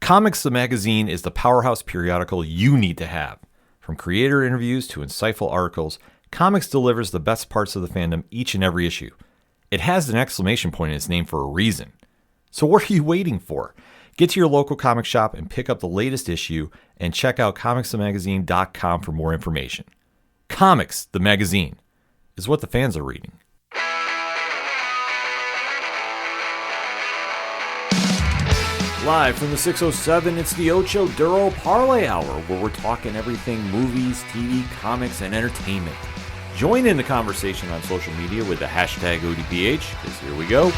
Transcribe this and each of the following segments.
Comics the Magazine is the powerhouse periodical you need to have. From creator interviews to insightful articles, Comics delivers the best parts of the fandom each and every issue. It has an exclamation point in its name for a reason. So what are you waiting for? Get to your local comic shop and pick up the latest issue, and check out comicsthemagazine.com for more information. Comics the Magazine is what the fans are reading. Live from the 607, it's the Ocho Duro Parlay Hour, where we're talking everything movies, TV, comics, and entertainment. Join in the conversation on social media with the hashtag ODPH, because here we go.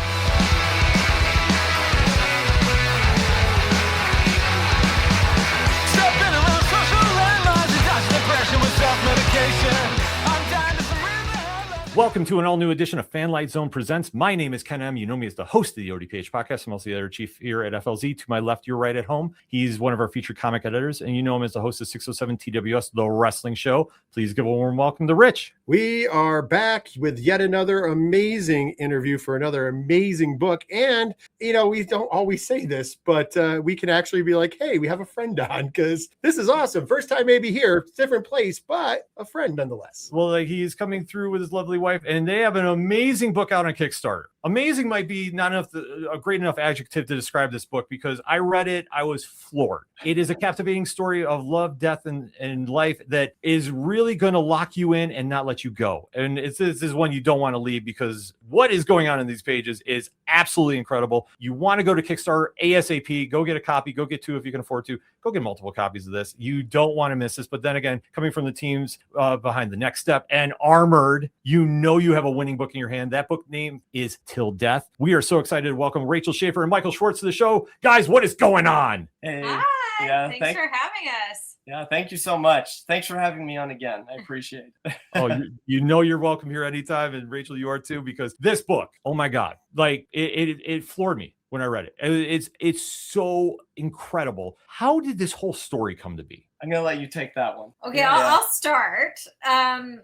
Welcome to an all-new edition of Fanlight Zone Presents. My name is Ken M. You know me as the host of the ODPH podcast. I'm also the editor-chief here at FLZ. To my left, you're right at home. He's one of our featured comic editors, and you know him as the host of 607 TWS, The Wrestling Show. Please give a warm welcome to Rich. We are back with yet another amazing interview for another amazing book. And, you know, we don't always say this, but we can actually be like, hey, we have a friend on, because this is awesome. First time maybe here, different place, but a friend nonetheless. Well, he's coming through with his lovely wife, and they have an amazing book out on Kickstarter. Amazing might be not enough a great enough adjective to describe this book, because I read it, I was floored. It is a captivating story of love, death, and life that is really going to lock you in and not let you go. And this is one you don't want to leave, because what is going on in these pages is absolutely incredible. You want to go to Kickstarter ASAP, go get a copy, go get two if you can afford to, go get multiple copies of this. You don't want to miss this. But then again, coming from the teams behind The Next Step and Armored, you know you have a winning book in your hand. That book name is Till Death. We are so excited to welcome Rachael Schaefer and Michael Schwartz to the show. Guys, what is going on? Hey. Hi. Yeah, thanks for having us. Yeah, thank you so much. Thanks for having me on again. I appreciate it. Oh, you know you're welcome here anytime, and Rachel, you are too, because this book, oh my God, like it floored me when I read it. It's so incredible. How did this whole story come to be? I'm gonna let you take that one. Okay, I'll start.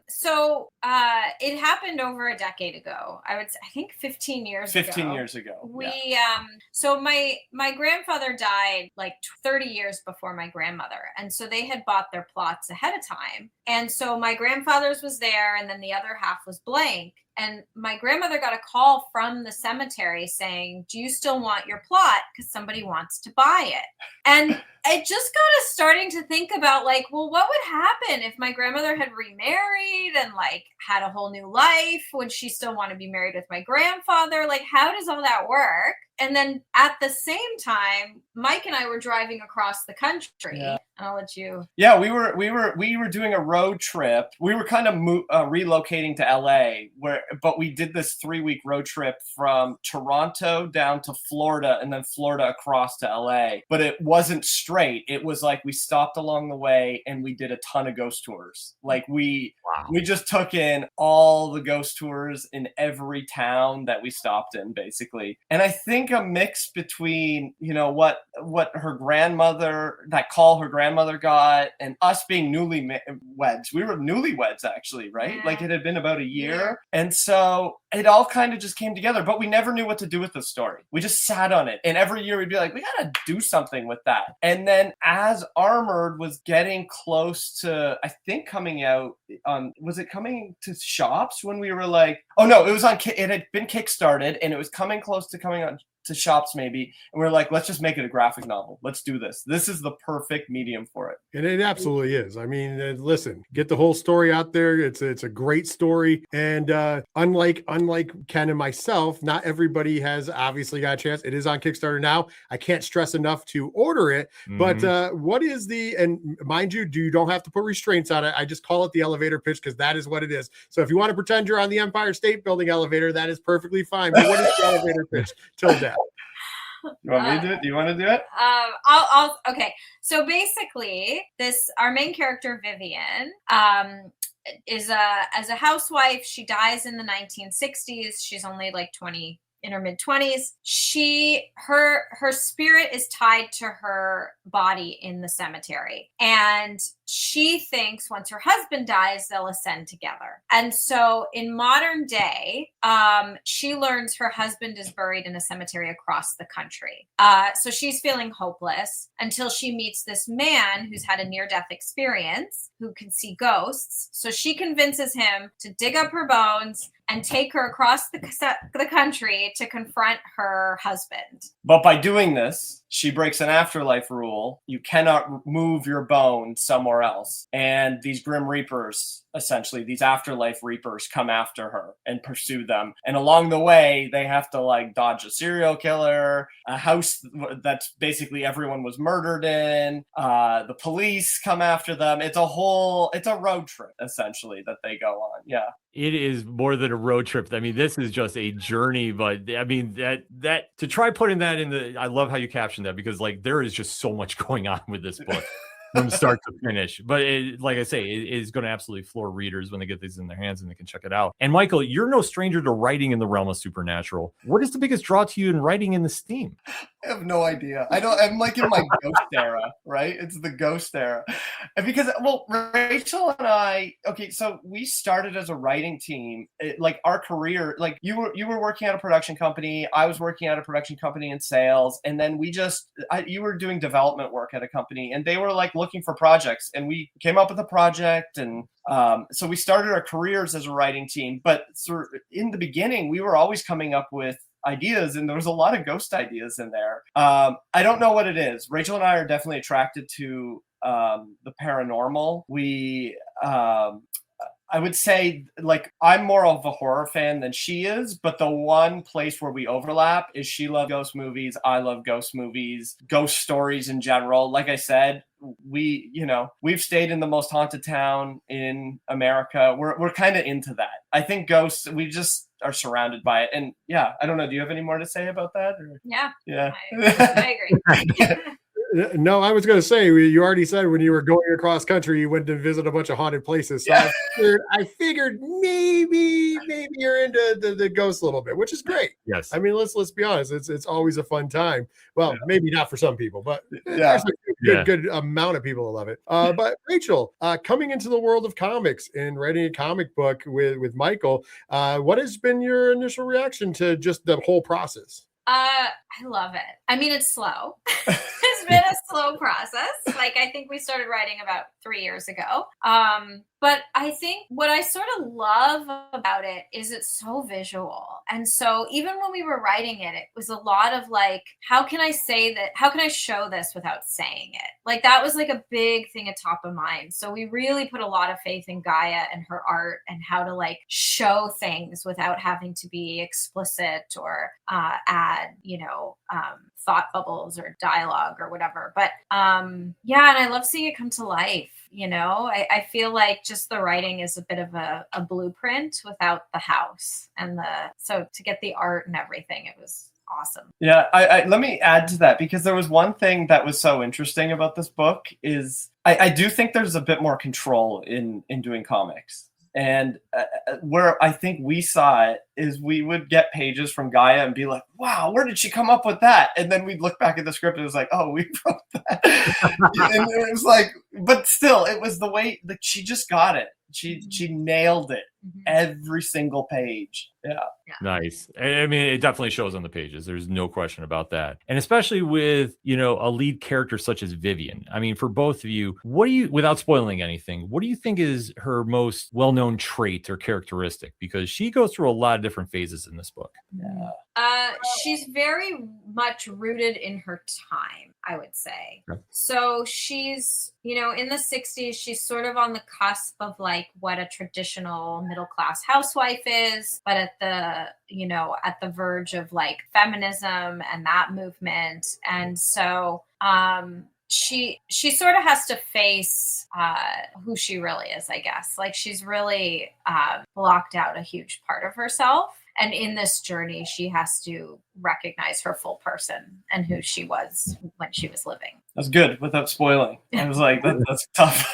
So it happened over a decade ago. I think 15 years ago. 15 years ago. So my grandfather died like 30 years before my grandmother, and so they had bought their plots ahead of time. And so my grandfather's was there, and then the other half was blank. And my grandmother got a call from the cemetery saying, "Do you still want your plot? Because somebody wants to buy it." And it just got us starting to think about, like, well, what would happen if my grandmother had remarried and like had a whole new life? Would she still want to be married with my grandfather? Like, how does all that work? And then at the same time, Mike and I were driving across the country. Yeah. And I'll let you. Yeah, we were doing a road trip. We were kind of relocating to LA, but we did this 3-week road trip from Toronto down to Florida, and then Florida across to LA. But it wasn't straight. It was like we stopped along the way and we did a ton of ghost tours. Like we just took in all the ghost tours in every town that we stopped in, basically. And I think a mix between, you know, what her grandmother, that call her grandmother got, and us being newlyweds. We were newlyweds, actually, right? Yeah. Like it had been about a year. Yeah. And so it all kind of just came together, but we never knew what to do with the story. We just sat on it. And every year we'd be like, we got to do something with that. And then as Armored was getting close to, I think, coming out, was it coming to shops when we were like, oh no, it had been kickstarted and it was coming close to coming on to shops maybe, and we're like, let's just make it a graphic novel. Let's do this. This is the perfect medium for it. And it absolutely is. I mean, listen, get the whole story out there. It's a great story. And unlike Ken and myself, not everybody has obviously got a chance. It is on Kickstarter now. I can't stress enough to order it. Mm-hmm. But what is and mind you, you don't have to put restraints on it. I just call it the elevator pitch, because that is what it is. So if you want to pretend you're on the Empire State Building elevator, that is perfectly fine. But what is the elevator pitch? Till death. You want me to do it? Do you want to do it? Okay. So basically, our main character, Vivian, is as a housewife. She dies in the 1960s. She's only like 20 in her mid-20s. Her spirit is tied to her body in the cemetery. And she thinks once her husband dies, they'll ascend together. And so in modern day, she learns her husband is buried in a cemetery across the country. So she's feeling hopeless until she meets this man who's had a near-death experience, who can see ghosts. So she convinces him to dig up her bones and take her across the country to confront her husband. But by doing this, she breaks an afterlife rule. You cannot move your bones somewhere else. And these Grim Reapers, essentially, these afterlife reapers, come after her and pursue them. And along the way, they have to like dodge a serial killer, a house that's basically everyone was murdered in. The police come after them. It's a road trip, essentially, that they go on. Yeah. It is more than a road trip. I mean, this is just a journey, but I mean, that to try putting that in I love how you captioned that, because like there is just so much going on with this book from start to finish. But like I say, it is going to absolutely floor readers when they get these in their hands and they can check it out. And Michael, you're no stranger to writing in the realm of supernatural. What is the biggest draw to you in writing in this theme? I have no idea. I'm like in my ghost era, right? It's the ghost era. And because, well, Rachel and I, okay, so we started as a writing team. Like our career, like you were working at a production company, I was working at a production company in sales, and then you were doing development work at a company, and they were like looking for projects, and we came up with a project, and so we started our careers as a writing team. But in the beginning, we were always coming up with ideas, and there was a lot of ghost ideas in there. I don't know what it is. Rachel and I are definitely attracted to the paranormal. I would say, like, I'm more of a horror fan than she is, but the one place where we overlap is she loves ghost movies, I love ghost movies, ghost stories in general. Like I said, we've stayed in the most haunted town in America. We're kind of into that. I think ghosts, we just are surrounded by it. And yeah, I don't know. Do you have any more to say about that? Or? Yeah. I agree. No, I was going to say, you already said when you were going across country, you went to visit a bunch of haunted places. So yeah. I figured maybe you're into the ghosts a little bit, which is great. Yes. I mean, let's be honest. It's always a fun time. Well, maybe not for some people, but yeah. there's a good amount of people that love it. But Rachel, coming into the world of comics and writing a comic book with Michael, what has been your initial reaction to just the whole process? I love it. I mean, it's slow. It's been a slow process. Like, I think we started writing about 3 years ago. But I think what I sort of love about it is it's so visual. And so even when we were writing it, it was a lot of like, how can I say that? How can I show this without saying it? Like, that was like a big thing at top of mind. So we really put a lot of faith in Gaia and her art and how to like show things without having to be explicit or add, thought bubbles or dialogue or whatever. But yeah, and I love seeing it come to life. I feel like just the writing is a bit of a blueprint without the house so to get the art and everything, it was awesome. Yeah, I let me add to that, because there was one thing that was so interesting about this book is I do think there's a bit more control in doing comics. And where I think we saw it is we would get pages from Gaia and be like, wow, where did she come up with that? And then we'd look back at the script and it was like, oh, we wrote that. And it was like, but still, it was the way that she just got it. She nailed it. Every single page. Yeah. Nice. I mean, it definitely shows on the pages. There's no question about that. And especially with, a lead character such as Vivian. I mean, for both of you, without spoiling anything, what do you think is her most well-known trait or characteristic? Because she goes through a lot of different phases in this book. Yeah. She's very much rooted in her time, I would say. Okay. So she's, in the 60s, she's sort of on the cusp of like what a traditional middle-class housewife is, but at the verge of like feminism and that movement. And so she sort of has to face who she really is, I guess. Like, she's really blocked out a huge part of herself. And in this journey, she has to recognize her full person and who she was when she was living. That's good without spoiling. I was like, that's tough.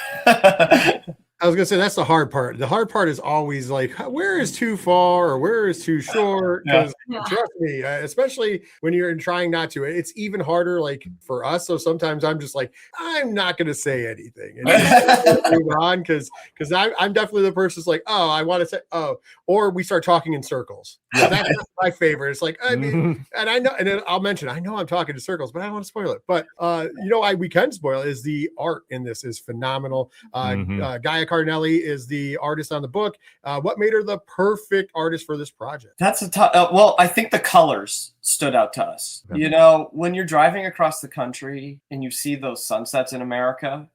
I was gonna say that's the hard part. The hard part is always like, where is too far or where is too short? Because trust me, especially when you're trying not to, it's even harder. Like for us, so sometimes I'm just like, I'm not gonna say anything and just move on because I'm definitely the person that's like, oh, I want to say, or we start talking in circles. So that's my favorite. It's like, I mean, and I know, and then I'll mention, I know I'm talking in circles, but I don't want to spoil it. But we can spoil it. Is the art in this is phenomenal. Gaia Cardinelli is the artist on the book. What made her the perfect artist for this project? That's a tough. Well, I think the colors stood out to us. Yeah. When you're driving across the country and you see those sunsets in America,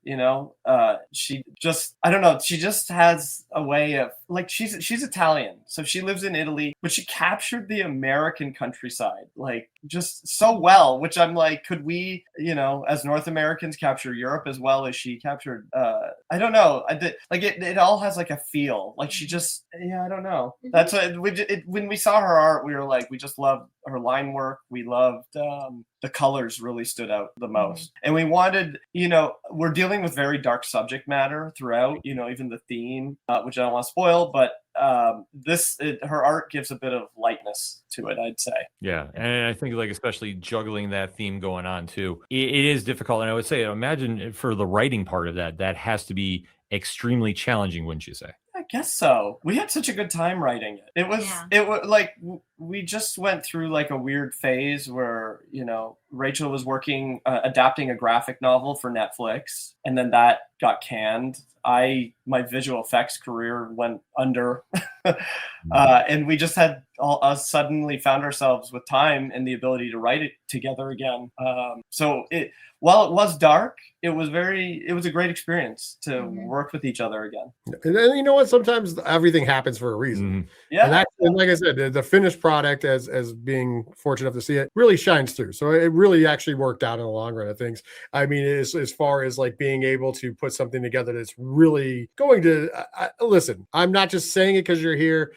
she just, I don't know, she just has a way of like, she's Italian, so she lives in Italy, but she captured the American countryside like just so well, which I'm like, could we, as North Americans capture Europe as well as she captured? I don't know. It all has like a feel. Like she just, I don't know. That's what when we saw her art, we were like, we just loved her line work. We loved the colors really stood out the most. And we wanted, we're dealing with very dark subject matter throughout, even the theme, which I don't want to spoil, but her art gives a bit of lightness to it, I'd say. Yeah, and I think like especially juggling that theme going on too, it is difficult. And I would say, imagine for the writing part of that has to be extremely challenging, wouldn't you say? I guess so. We had such a good time writing it. It was like we just went through like a weird phase where, Rachel was working, adapting a graphic novel for Netflix, and then that got canned. My visual effects career went under, and we just had suddenly found ourselves with time and the ability to write it together again. While it was dark, it was a great experience to work with each other again. And then, you know what? Sometimes everything happens for a reason. Yeah. And like I said, the finished product, as being fortunate enough to see it, really shines through. So it really actually worked out in the long run of things. I mean, as far as like being able to put something together that's really going to listen. I'm not just saying it because you're here.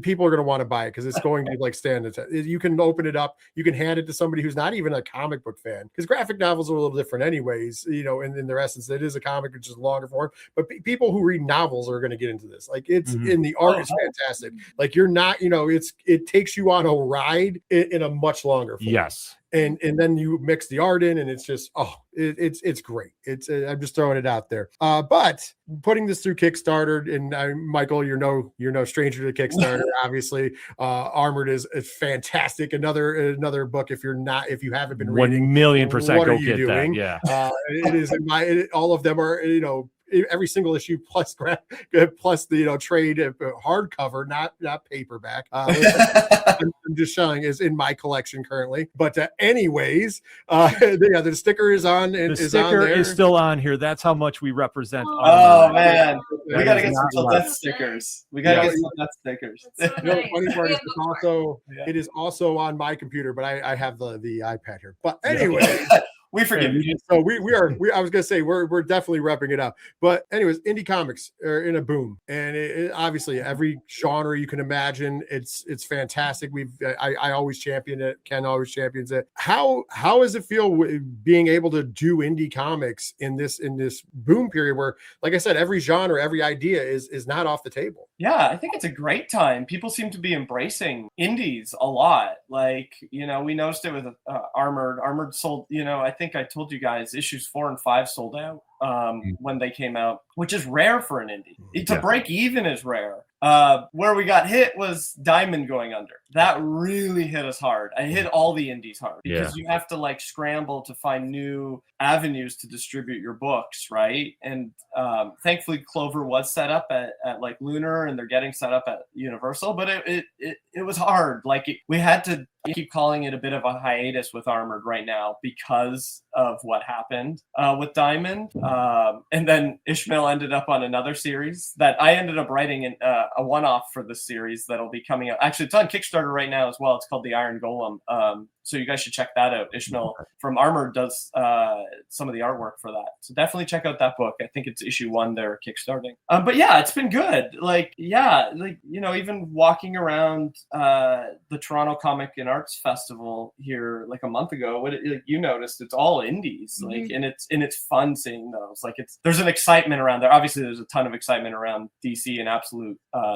People are going to want to buy it because it's going to like stand the test. You can open it up. You can hand it to somebody who's not even a comic book fan, because graphic novels are a little different anyways, in their essence. It is a comic, which is longer form, but people who read novels are going to get into this. Like it's in the art is fantastic. Like you're not, it takes you on a ride in a much longer form. Yes. And then you mix the art in, and it's just it's great. I'm just throwing it out there. But putting this through Kickstarter, and Michael, you're no stranger to Kickstarter. Obviously, Armored is fantastic. Another book. If you haven't been reading, 1,000,000% what go are you get doing? that. Yeah, it is all of them are every single issue plus the trade hardcover, not paperback. I'm just showing is in my collection currently. But anyways, the sticker is on. The sticker is still on here. That's how much we represent. Oh man, we gotta get some till death stickers. We gotta get some death stickers. Funny part is it is also on my computer, but I have the iPad here. But anyway. We forgive you. So I was gonna say we're definitely repping it up. But anyways, indie comics are in a boom, and it obviously every genre you can imagine, it's fantastic. I always champion it. Ken always champions it. How does it feel being able to do indie comics in this boom period where, like I said, every genre, every idea is not off the table? Yeah, I think it's a great time. People seem to be embracing indies a lot. Like, we noticed it with Armored. Armored sold, I think I told you guys issues 4 and 5 sold out when they came out, which is rare for an indie. To break even is rare. Where we got hit was Diamond going under. That really hit us hard. I hit all the indies hard because you have to like scramble to find new avenues to distribute your books, right? And thankfully Clover was set up at like Lunar, and they're getting set up at Universal, but it was hard. Like we had to keep calling it a bit of a hiatus with Armored right now because of what happened with Diamond. And then Ishmael ended up on another series that I ended up writing a one-off for this series that'll be coming out. Actually, it's on Kickstarter right now as well. It's called The Iron Golem. So you guys should check that out. Ishmael from Armored does some of the artwork for that. So definitely check out that book. I think it's issue 1 they're kickstarting. But yeah, it's been good. Even walking around the Toronto Comic and Art Arts Festival here like a month ago, you noticed it's all indies, like, and it's fun seeing those. Like, there's an excitement around there. Obviously, there's a ton of excitement around DC and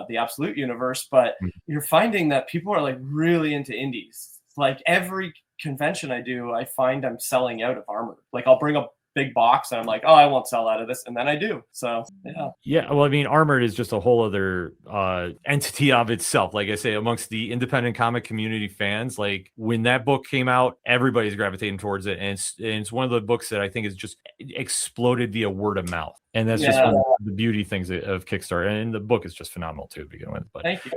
the Absolute universe, but you're finding that people are like really into indies. Like every convention I do, I find I'm selling out of Armored. Like I'll bring a big box and I'm like, oh, I won't sell out of this, and then I do. So yeah. Well, I mean, Armored is just a whole other entity of itself. Like I say, amongst the independent comic community fans, like when that book came out, everybody's gravitating towards it, and it's one of the books that I think has just exploded via word of mouth, and that's just one of the beauty things of Kickstarter. And the book is just phenomenal too to begin with. But thank you.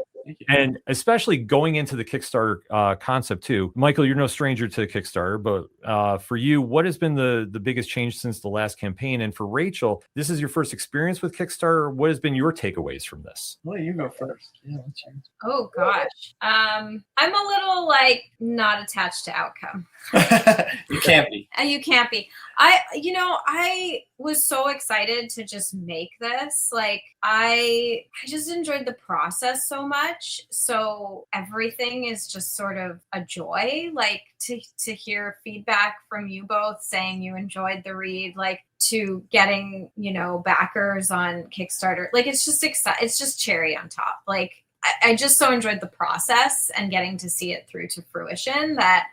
And especially going into the Kickstarter concept too, Michael, you're no stranger to Kickstarter, but for you, what has been the biggest change since the last campaign? And for Rachel, this is your first experience with Kickstarter. What has been your takeaways from this? Well, you go first. Yeah, what's yours? Oh gosh, I'm a little like not attached to outcome. You can't be. You can't be. I was so excited to just make this. Like I just enjoyed the process so much. So everything is just sort of a joy. Like to hear feedback from you both saying you enjoyed the read, like to getting, backers on Kickstarter. Like it's just it's just cherry on top. Like I just so enjoyed the process and getting to see it through to fruition that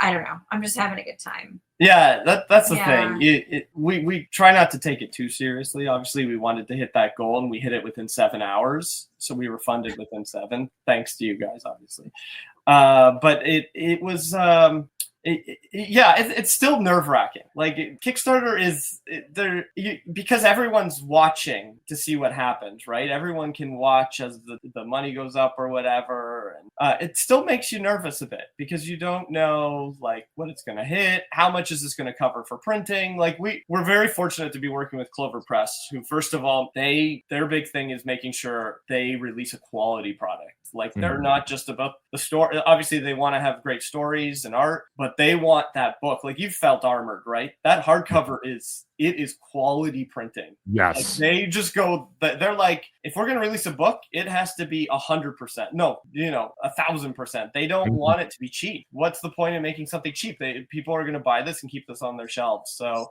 I don't know. I'm just having a good time. Yeah, that's the thing. We try not to take it too seriously. Obviously, we wanted to hit that goal, and we hit it within 7 hours. So we were funded within 7, thanks to you guys, obviously. But it was... it's still nerve-wracking. Like Kickstarter is there because everyone's watching to see what happens, right? Everyone can watch as the money goes up or whatever, and it still makes you nervous a bit because you don't know like what it's going to hit, how much is this going to cover for printing. Like we're very fortunate to be working with Clover Press, who first of all their big thing is making sure they release a quality product. Like they're not just about the story. Obviously, they want to have great stories and art, but they want that book. Like you felt Armored, right? That hardcover is quality printing. Yes. Like they just go. They're like, if we're going to release a book, it has to be 100%. No, 1,000%. They don't want it to be cheap. What's the point of making something cheap? People are going to buy this and keep this on their shelves. So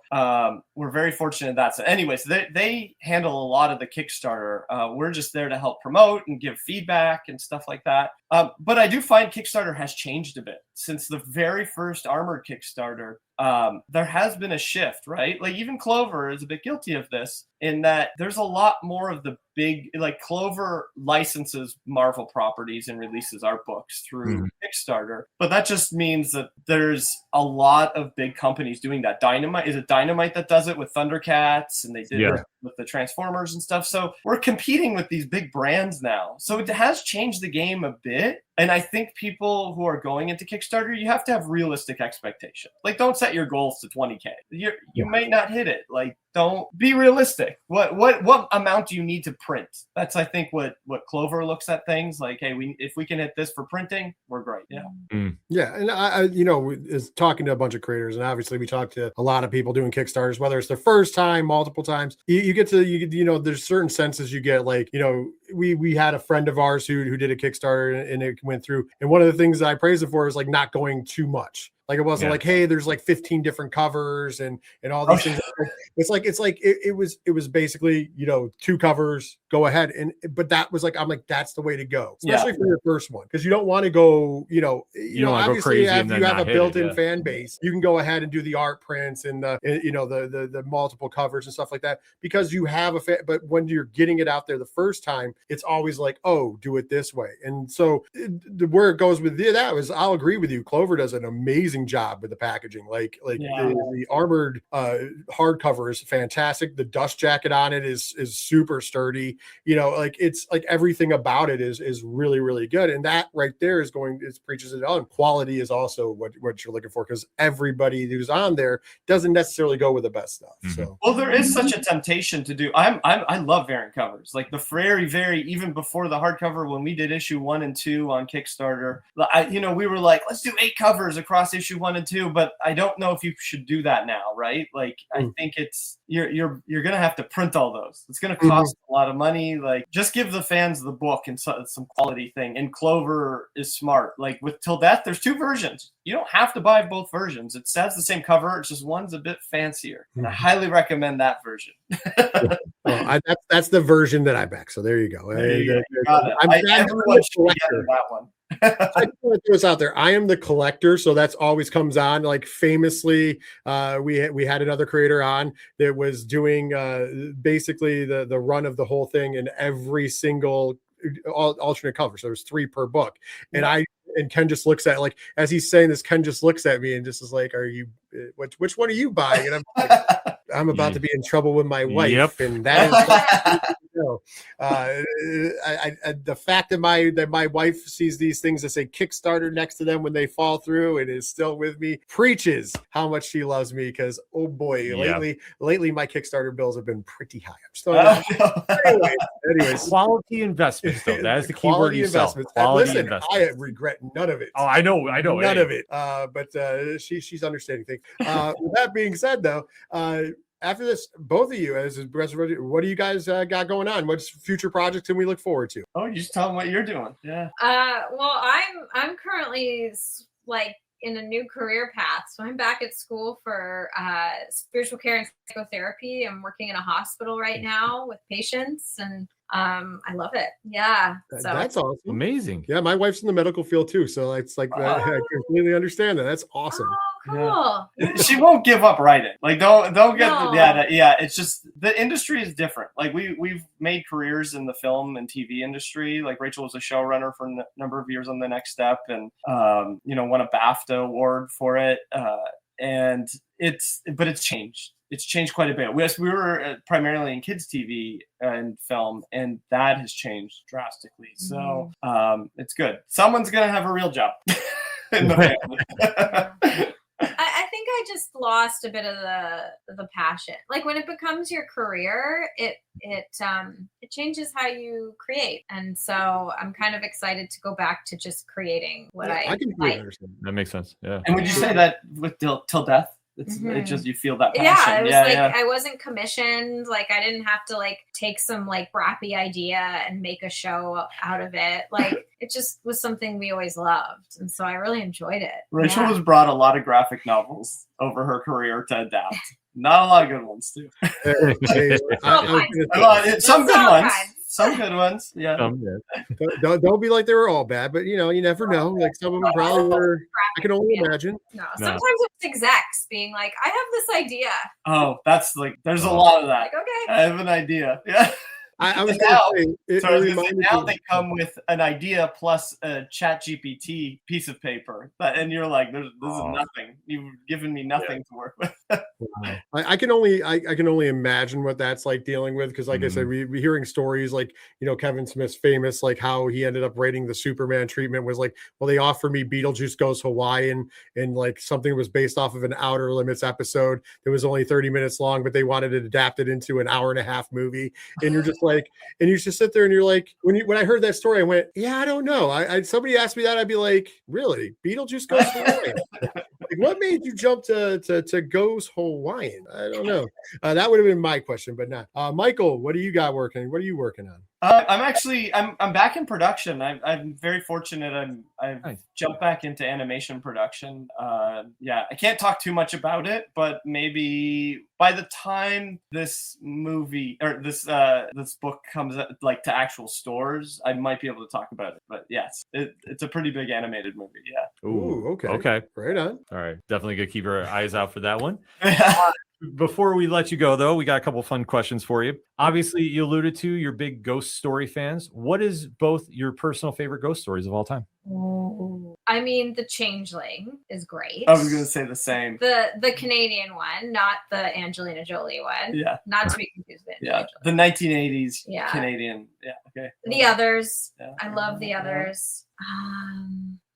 we're very fortunate in that. So anyways, they handle a lot of the Kickstarter. We're just there to help promote and give feedback and stuff like that. But I do find Kickstarter has changed a bit since the very first Armored Kickstarter. There has been a shift, right? Like even Clover is a bit guilty of this in that there's a lot more of the big, like Clover licenses Marvel properties and releases art books through Kickstarter. But that just means that there's a lot of big companies doing that. Is it Dynamite that does it with Thundercats? And they did it with the Transformers and stuff. So we're competing with these big brands now. So it has changed the game a bit. And I think people who are going into Kickstarter, you have to have realistic expectations. Like, don't set your goals to 20K. You might not hit it. Like, don't be realistic. What amount do you need to print? That's, I think, what Clover looks at things like. Hey, if we can hit this for printing, we're great. Yeah. Yeah, and I is talking to a bunch of creators, and obviously we talk to a lot of people doing Kickstarters, whether it's their first time, multiple times. You get there's certain senses you get. Like, we had a friend of ours who did a Kickstarter and it went through. And one of the things that I praised it for is like not going too much. Like it wasn't like, hey, there's like 15 different covers and all these things. It was basically, 2 covers, go ahead. But that was like, I'm like, that's the way to go, especially for your first one. Cause you don't want to go, obviously if you have a built-in fan base, you can go ahead and do the art prints and the multiple covers and stuff like that because you have a fan. But when you're getting it out there the first time, it's always like, oh, do it this way. And so where it goes with that was, I'll agree with you. Clover does an amazing job with the packaging. The Armored hardcover is fantastic. The dust jacket on it is super sturdy. It's like everything about it is really, really good. And that right there preaches it on. Quality is also what you're looking for because everybody who's on there doesn't necessarily go with the best stuff. So there is such a temptation to do. I love variant covers. Like the very even before the hardcover when we did issue 1 and 2 on Kickstarter, we were like, let's do 8 covers across issue issue 1 and 2, but I don't know if you should do that now, right? Like, I think it's you're gonna have to print all those. It's gonna cost a lot of money. Like, just give the fans the book and some quality thing. And Clover is smart. Like with Till Death, there's 2 versions. You don't have to buy both versions. It has the same cover. It's just one's a bit fancier. And I highly recommend that version. Well, that's the version that I back. So there you go. Everyone should get that one. I throw this out there. I am the collector, so that's always comes on. Like famously, we had another creator on that was doing basically the run of the whole thing in every single alternate cover. So there's 3 per book, and Ken just looks at, like, as he's saying this, Ken just looks at me and just is like, "Are you? Which one are you buying?" And I'm like, I'm about to be in trouble with my wife, and that is. The fact that my wife sees these things that say Kickstarter next to them when they fall through and is still with me preaches how much she loves me, because oh boy, lately my Kickstarter bills have been pretty high. Anyways, quality investments, though. That is the key word you sell. Quality investments. I regret none of it. Oh, I know, none of it. But she's understanding things. With that being said, though, after this, both of you, what do you guys got going on? What's future projects can we look forward to? Oh, you just tell them what you're doing. Yeah. Well, I'm currently like in a new career path. So I'm back at school for spiritual care and psychotherapy. I'm working in a hospital right now with patients, and I love it. Yeah. So that's awesome. Amazing. Yeah, my wife's in the medical field too, so it's like I completely understand that. That's awesome. Cool. Yeah. She won't give up writing. Like, don't get it's just the industry is different. Like we've made careers in the film and TV industry. Like Rachel was a showrunner for a number of years on The Next Step, and won a BAFTA award for it. And it's changed. It's changed quite a bit. We were primarily in kids TV and film, and that has changed drastically. So it's good. Someone's gonna have a real job in the family. I think I just lost a bit of the passion. Like when it becomes your career, it changes how you create. And so I'm kind of excited to go back to just creating what I can like. understand. That makes sense. Yeah. And would you say that with Till Death? It just, you feel that passion. Yeah, it was I wasn't commissioned. Like I didn't have to like take some like crappy idea and make a show out of it. Like it just was something we always loved, and so I really enjoyed it. Rachel has brought a lot of graphic novels over her career to adapt. Not a lot of good ones too. Some good ones. Some good ones, yeah. Don't be like they were all bad, but you never know. Like some of them probably were. I can only imagine. No, sometimes it's execs being like, "I have this idea." Oh, that's like, there's a lot of that. Like, okay, I have an idea. Yeah. I was now they come with an idea plus a ChatGPT piece of paper, and you're like, "This is nothing. You've given me nothing to work with." I can only imagine what that's like dealing with, because like I said, we hearing stories like Kevin Smith's famous, like how he ended up rating the Superman treatment was like, well, they offered me Beetlejuice Goes Hawaiian, and like something was based off of an Outer Limits episode that was only 30 minutes long, but they wanted to adapt it into an hour-and-a-half movie, and you're just like, and you just sit there and you're like, when I heard that story, I went, yeah, I don't know. Somebody asked me that, I'd be like, really? Beetlejuice Goes Hawaiian? Like, what made you jump to Goes Hawaiian? I don't know. That would have been my question, but not. Michael, what do you got working? What are you working on? I'm back in production. I'm very fortunate. I've nice. Jumped back into animation production. I can't talk too much about it, but maybe by the time this movie or this book comes like to actual stores, I might be able to talk about it. But yes, it's a pretty big animated movie. Yeah. Ooh, okay. Right on. All right, definitely gonna keep our eyes out for that one. Before we let you go, though, we got a couple fun questions for you. Obviously, you alluded to you're big ghost story fans. What is both your personal favorite ghost stories of all time? I mean, The Changeling is great. I was going to say the same. The Canadian one, not the Angelina Jolie one. Yeah. Not to be confused with Angelina Jolie. The 1980s Canadian. Yeah. Okay. The Others. Yeah. I love The Others.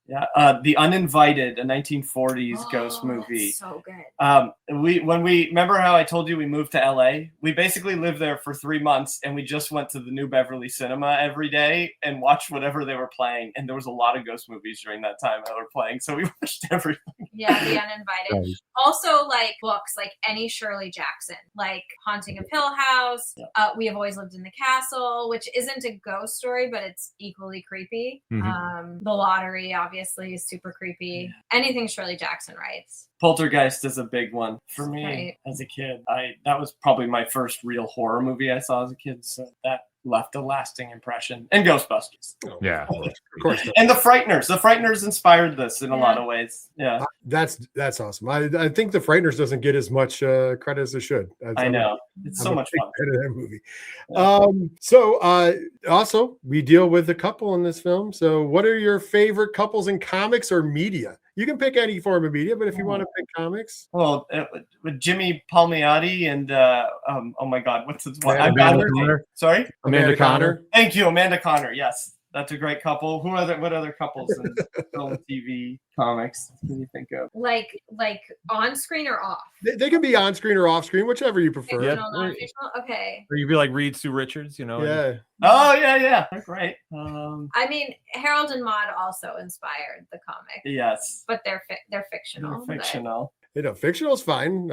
Yeah, The Uninvited, a 1940s ghost movie. That's so good. When we remember how I told you we moved to LA, we basically lived there for 3 months, and we just went to the New Beverly Cinema every day and watched whatever they were playing. And there was a lot of ghost movies during that time that were playing, so we watched everything. Yeah, The Uninvited. Right. Also, like books, like any Shirley Jackson, like Haunting of Hill House. Yeah. We Have Always Lived in the Castle, which isn't a ghost story, but it's equally creepy. The Lottery, obviously, is super creepy. Anything Shirley Jackson writes. Poltergeist is a big one for me Right. as a kid. That was probably my first real horror movie I saw as a kid, so that left a lasting impression. And Ghostbusters. Yeah. Of course. And The Frighteners. The Frighteners inspired this in a lot of ways. Yeah, That's awesome. I think The Frighteners doesn't get as much credit as it should. I know. It's so I'm a much big fun. fan of that movie. So also we deal with a couple in this film. So what are your favorite couples in comics or media? You can pick any form of media, but if you want to pick comics, Well, with Jimmy Palmiotti and oh my God, what's his one? Amanda Connor. Sorry, Amanda Connor. thank you, Amanda Connor. Yes, that's a great couple. What other couples in film, TV, comics can you think of? Like on screen or off? they can be on screen or off screen, whichever you prefer. Fictional, non-fictional? Okay. Or you'd be like Reed Sue Richards, you know. Yeah. Oh yeah, they're great. I mean, Harold and Maude also inspired the comic, Yes, but they're fictional. they're fictional. Fictional's fine.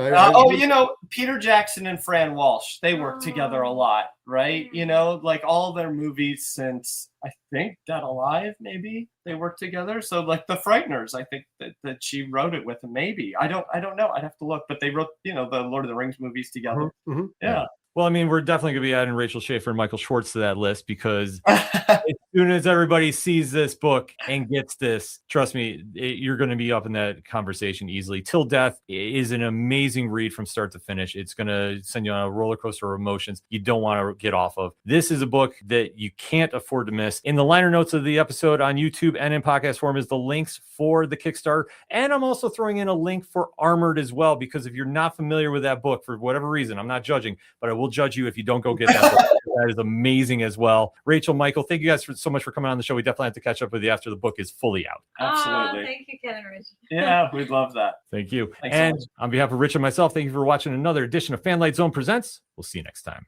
Peter Jackson and Fran Walsh, they work together a lot, right? You know, like all their movies since I think Dead Alive, maybe they work together. So like The Frighteners, I think that she wrote it with him. Maybe I don't know. I'd have to look, but they wrote the Lord of the Rings movies together. Mm-hmm. Yeah. Well, I mean, we're definitely going to be adding Rachel Schaefer and Michael Schwartz to that list because as soon as everybody sees this book and gets this, trust me, you're going to be up in that conversation easily. Till Death is an amazing read from start to finish. It's going to send you on a roller coaster of emotions you don't want to get off of. This is a book that you can't afford to miss. In the liner notes of the episode on YouTube and in podcast form is the links for the Kickstarter. And I'm also throwing in a link for Armored as well, because if you're not familiar with that book for whatever reason, I'm not judging, but I will judge you if you don't go get that book. That is amazing as well. Rachel, Michael, thank you guys so much for coming on the show. We definitely have to catch up with you after the book is fully out. Absolutely. Thank you, Ken and Rich. Yeah, we'd love that. Thanks. Thank you. Thanks so And much. on behalf of Rich and myself, thank you for watching another edition of Fanlight Zone Presents. We'll see you next time.